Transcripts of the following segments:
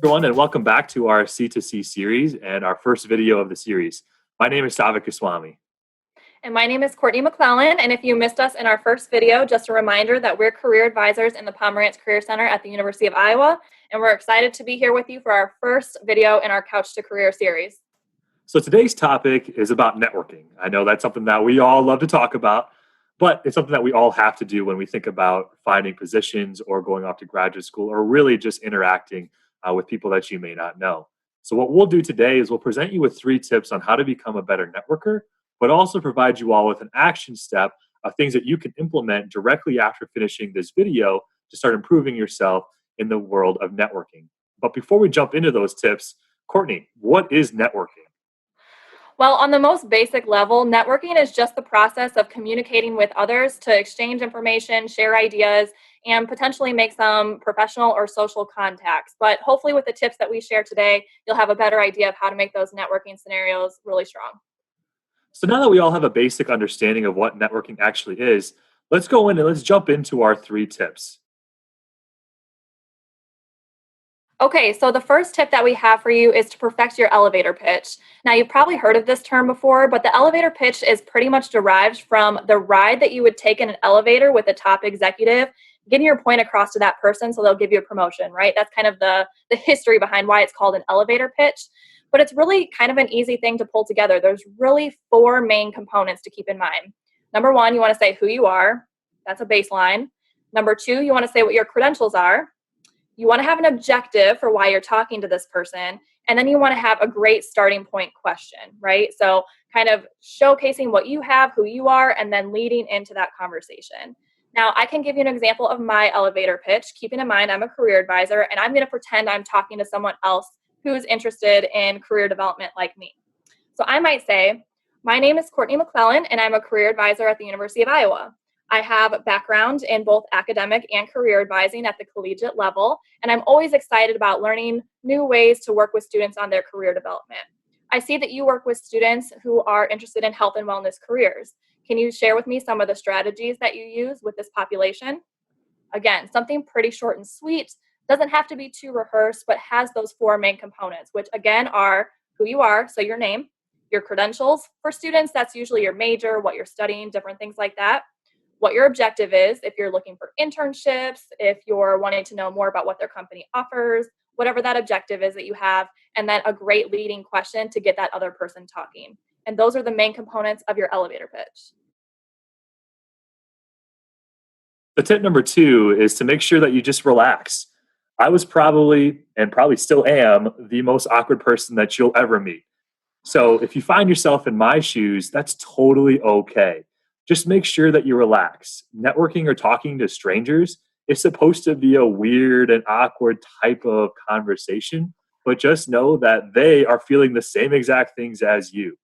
Everyone, and welcome back to our C2C series and our first video of the series. My name is Sauvik and Courtney. And my name is Courtney McClellan, and if you missed us in our first video, just a reminder that we're career advisors in the Pomerantz Career Center at the University of Iowa, and we're excited to be here with you for our first video in our Couch to Career series. So today's topic is about networking. I know that's something that we all love to talk about, but it's something that we all have to do when we think about finding positions or going off to graduate school or really just interacting with people that you may not know. So what we'll do today is we'll present you with 3 tips on how to become a better networker, but also provide you all with an action step of things that you can implement directly after finishing this video to start improving yourself in the world of networking. But before we jump into those tips, Courtney, what is networking? Well, on the most basic level, networking is just the process of communicating with others to exchange information, share ideas, and potentially make some professional or social contacts. But hopefully with the tips that we share today, you'll have a better idea of how to make those networking scenarios really strong. So now that we all have a basic understanding of what networking actually is, let's go in and let's jump into our 3 tips. Okay, so the first tip that we have for you is to perfect your elevator pitch. Now, you've probably heard of this term before, but the elevator pitch is pretty much derived from the ride that you would take in an elevator with a top executive, getting your point across to that person so they'll give you a promotion, right? That's kind of the history behind why it's called an elevator pitch. But it's really kind of an easy thing to pull together. There's really 4 main components to keep in mind. Number 1, you want to say who you are. That's a baseline. Number 2, you want to say what your credentials are. You want to have an objective for why you're talking to this person. And then you want to have a great starting point question, right? So kind of showcasing what you have, who you are, and then leading into that conversation. Now, I can give you an example of my elevator pitch, keeping in mind I'm a career advisor, and I'm going to pretend I'm talking to someone else who's interested in career development like me. So I might say, my name is Courtney McClellan, and I'm a career advisor at the University of Iowa. I have a background in both academic and career advising at the collegiate level, and I'm always excited about learning new ways to work with students on their career development. I see that you work with students who are interested in health and wellness careers. Can you share with me some of the strategies that you use with this population? Again, something pretty short and sweet, doesn't have to be too rehearsed, but has those 4 main components, which again are who you are, so your name, your credentials. For students, that's usually your major, what you're studying, different things like that. What your objective is, if you're looking for internships, if you're wanting to know more about what their company offers, whatever that objective is that you have, and then a great leading question to get that other person talking. And those are the main components of your elevator pitch. The tip number 2 is to make sure that you just relax. I was probably, and probably still am, the most awkward person that you'll ever meet. So if you find yourself in my shoes, that's totally okay. Just make sure that you relax. Networking or talking to strangers is supposed to be a weird and awkward type of conversation, but just know that they are feeling the same exact things as you.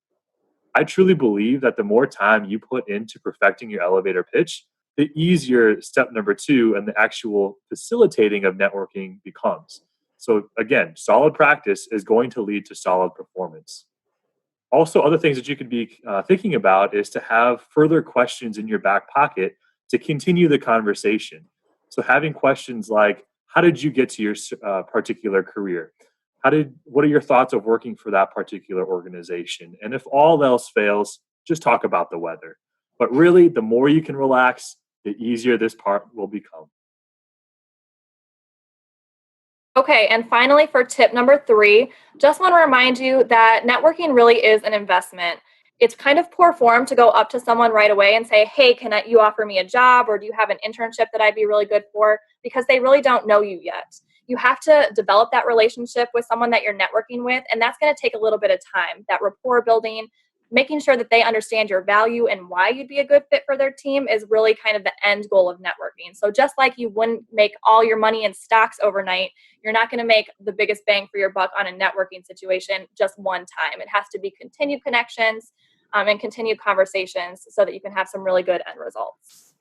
I truly believe that the more time you put into perfecting your elevator pitch, the easier step number 2 and the actual facilitating of networking becomes. So again, solid practice is going to lead to solid performance. Also, other things that you could be thinking about is to have further questions in your back pocket to continue the conversation. So having questions like, how did you get to your particular career? What are your thoughts of working for that particular organization? And if all else fails, just talk about the weather. But really, the more you can relax, the easier this part will become. Okay, and finally for tip number 3, just want to remind you that networking really is an investment. It's kind of poor form to go up to someone right away and say, hey, you offer me a job, or do you have an internship that I'd be really good for? Because they really don't know you yet. You have to develop that relationship with someone that you're networking with, and that's going to take a little bit of time. That rapport building, making sure that they understand your value and why you'd be a good fit for their team is really kind of the end goal of networking. So just like you wouldn't make all your money in stocks overnight, you're not going to make the biggest bang for your buck on a networking situation just one time. It has to be continued connections and continued conversations so that you can have some really good end results.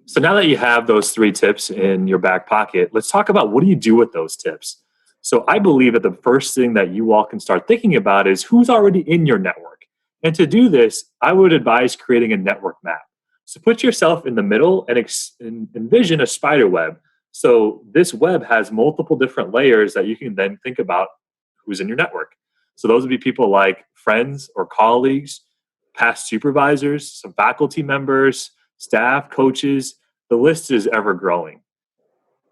So now that you have those 3 tips in your back pocket, let's talk about what do you do with those tips? So I believe that the first thing that you all can start thinking about is who's already in your network. And to do this, I would advise creating a network map. So put yourself in the middle and envision a spider web. So this web has multiple different layers that you can then think about who's in your network. So those would be people like friends or colleagues, past supervisors, some faculty members, staff, coaches. The list is ever growing.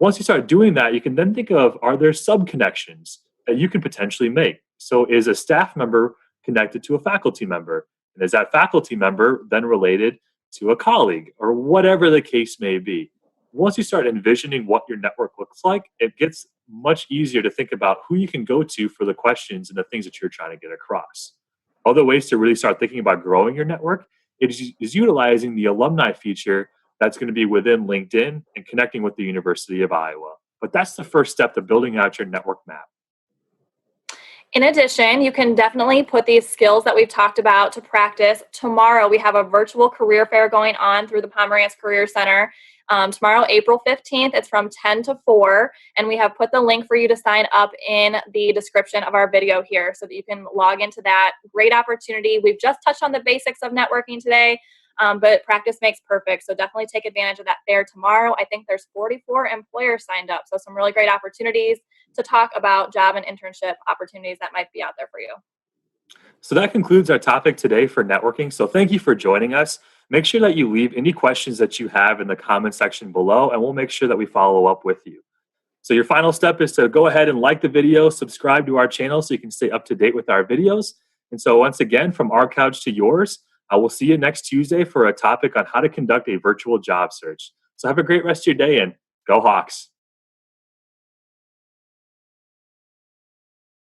Once you start doing that, you can then think of, are there sub connections that you can potentially make? So is a staff member connected to a faculty member? And is that faculty member then related to a colleague or whatever the case may be? Once you start envisioning what your network looks like, it gets much easier to think about who you can go to for the questions and the things that you're trying to get across. Other ways to really start thinking about growing your network is utilizing the alumni feature that's going to be within LinkedIn and connecting with the University of Iowa. But that's the first step to building out your network map. In addition, you can definitely put these skills that we've talked about to practice. Tomorrow, we have a virtual career fair going on through the Pomerantz Career Center. Tomorrow, April 15th, it's from 10 to 4, and we have put the link for you to sign up in the description of our video here so that you can log into that. Great opportunity. We've just touched on the basics of networking today, but practice makes perfect, so definitely take advantage of that fair tomorrow. I think there's 44 employers signed up, so some really great opportunities to talk about job and internship opportunities that might be out there for you. So that concludes our topic today for networking. So thank you for joining us. Make sure that you leave any questions that you have in the comment section below, and we'll make sure that we follow up with you. So your final step is to go ahead and like the video, subscribe to our channel so you can stay up to date with our videos. And so once again, from our couch to yours, I will see you next Tuesday for a topic on how to conduct a virtual job search. So have a great rest of your day and go Hawks.